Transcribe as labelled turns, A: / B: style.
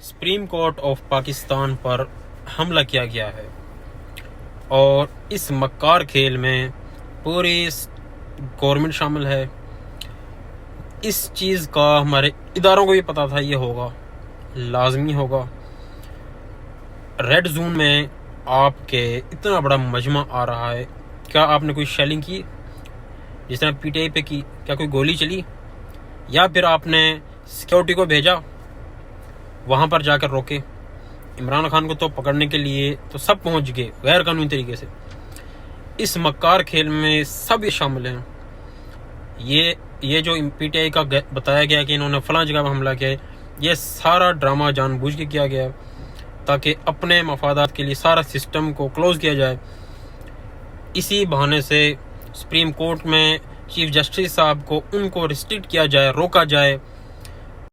A: Supreme court of Pakistan पर हमला किया गया है और इस मक्कार खेल में पूरी गवर्नमेंट शामिल है। इस चीज़ का हमारे इदारों को भी पता था, ये होगा, लाजमी होगा। रेड जोन में आपके इतना बड़ा मजमा आ रहा है, क्या आपने कोई शेलिंग की जिस तरह पीटीआई पे की? क्या कोई गोली चली? या फिर आपने सिक्योरिटी को भेजा वहाँ पर जाकर रोके? इमरान खान को तो पकड़ने के लिए तो सब पहुँच गए गैर कानूनी तरीके से। इस मक्कार खेल में सब ये शामिल हैं। ये जो पीटीआई का बताया गया कि इन्होंने फलां जगह पर हमला किया है, ये सारा ड्रामा जानबूझ के किया गया ताकि अपने मफादात के लिए सारा सिस्टम को क्लोज किया जाए। इसी बहाने से सुप्रीम कोर्ट में चीफ जस्टिस साहब को उनको रिस्ट्रिक्ट किया जाए, रोका जाए